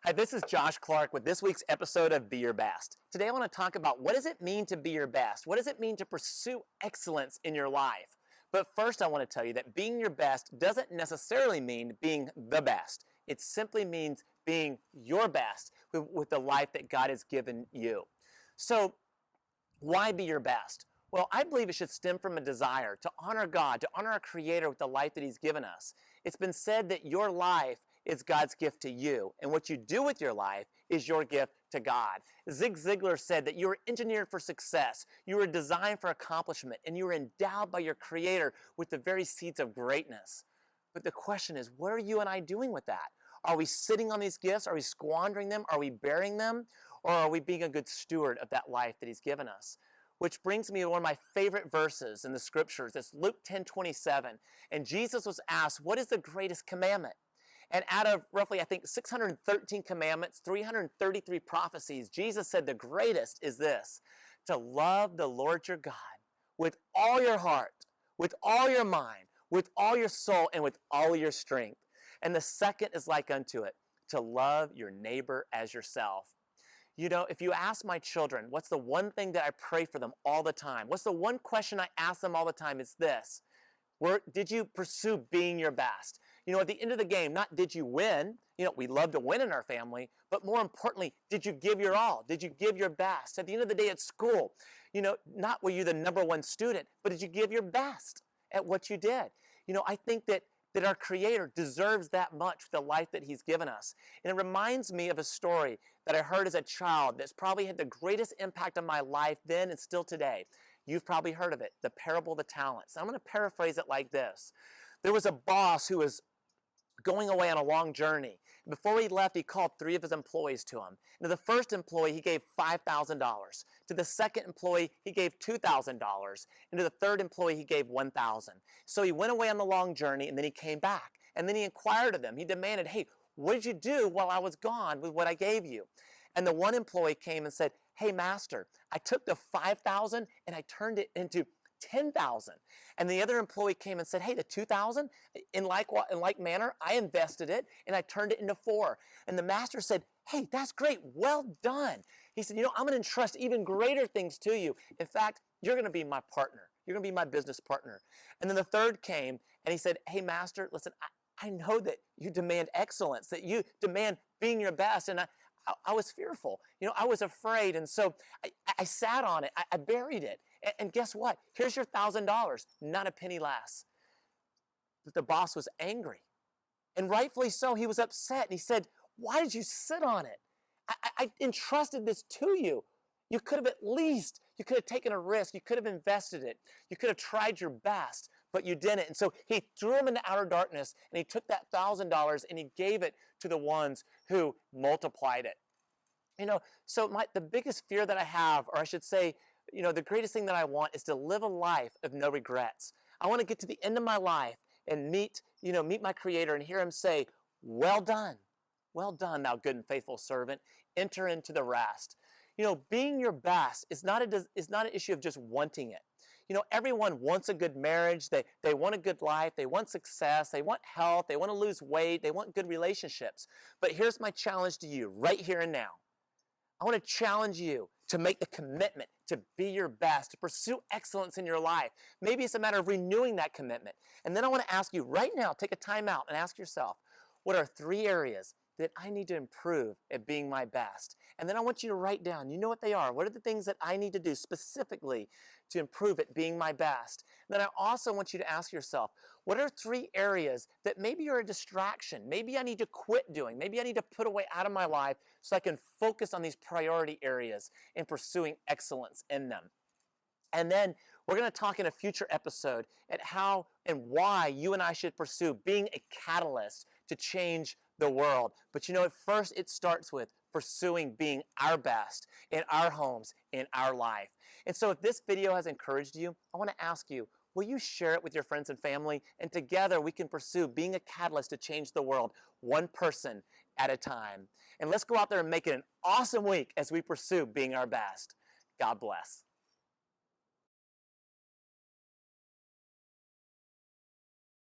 Hi, this is Josh Clark with this week's episode of Be Your Best. Today I want to talk about what does it mean to be your best? What does it mean to pursue excellence in your life? But first I want to tell you that being your best doesn't necessarily mean being the best. It simply means being your best with the life that God has given you. So why be your best? Well, I believe it should stem from a desire to honor God, to honor our Creator with the life that He's given us. It's been said that your life is God's gift to you, and what you do with your life is your gift to God. Zig Ziglar said that you were engineered for success, you were designed for accomplishment, and you were endowed by your Creator with the very seeds of greatness. But the question is, what are you and I doing with that? Are we sitting on these gifts? Are we squandering them? Are we burying them? Or are we being a good steward of that life that He's given us? Which brings me to one of my favorite verses in the scriptures. It's Luke 10:27. And Jesus was asked, what is the greatest commandment? And out of roughly, I think, 613 commandments, 333 prophecies, Jesus said the greatest is this: to love the Lord your God with all your heart, with all your mind, with all your soul, and with all your strength. And the second is like unto it, to love your neighbor as yourself. You know, if you ask my children, what's the one thing that I pray for them all the time? What's the one question I ask them all the time? It's this: did you pursue being your best? You know, at the end of the game, not did you win. You know, we love to win in our family, but more importantly, did you give your all? Did you give your best? At the end of the day at school, you know, not were you the number one student, but did you give your best at what you did? You know, I think that our Creator deserves that much for the life that He's given us. And it reminds me of a story that I heard as a child that's probably had the greatest impact on my life then and still today. You've probably heard of it, the parable of the talents. I'm going to paraphrase it like this. There was a boss who was going away on a long journey. Before he left, he called 3 of his employees to him. And to the first employee, he gave $5,000. To the second employee, he gave $2,000. And to the third employee, he gave $1,000. So he went away on the long journey, and then he came back. And then he inquired of them. He demanded, hey, what did you do while I was gone with what I gave you? And the one employee came and said, hey, master, I took the $5,000 and I turned it into $10,000. And the other employee came and said, hey, the $2,000, in like manner, I invested it and I turned it into 4. And the master said, hey, that's great. Well done. He said, you know, I'm going to entrust even greater things to you. In fact, you're going to be my partner. You're going to be my business partner. And then the third came and he said, hey, master, listen, I know that you demand excellence, that you demand being your best. And I was fearful. You know, I was afraid. And so I sat on it. I buried it. And guess what? Here's your $1,000, not a penny less. But the boss was angry. And rightfully so, he was upset. And he said, why did you sit on it? I entrusted this to you. You could have you could have taken a risk. You could have invested it. You could have tried your best, but you didn't. And so he threw him into outer darkness, and he took that $1,000 and he gave it to the ones who multiplied it. You know, so the biggest fear that I have, or I should say, you know, the greatest thing that I want is to live a life of no regrets. I want to get to the end of my life and meet my Creator and hear Him say, well done, thou good and faithful servant, enter into the rest. You know, being your best is not an issue of just wanting it. You know, everyone wants a good marriage, they want a good life, they want success, they want health, they want to lose weight, they want good relationships. But here's my challenge to you right here and now. I want to challenge you to make the commitment to be your best, to pursue excellence in your life. Maybe it's a matter of renewing that commitment. And then I want to ask you right now, take a time out and ask yourself, what are 3 areas that I need to improve at being my best? And then I want you to write down, you know what they are. What are the things that I need to do specifically to improve at being my best? And then I also want you to ask yourself, what are 3 areas that maybe are a distraction? Maybe I need to quit doing. Maybe I need to put away out of my life so I can focus on these priority areas and pursuing excellence in them. And then we're going to talk in a future episode at how and why you and I should pursue being a catalyst to change the world. But you know, at first it starts with pursuing being our best in our homes, in our life. And so if this video has encouraged you, I want to ask you, will you share it with your friends and family? And together we can pursue being a catalyst to change the world, one person at a time. And let's go out there and make it an awesome week as we pursue being our best. God bless.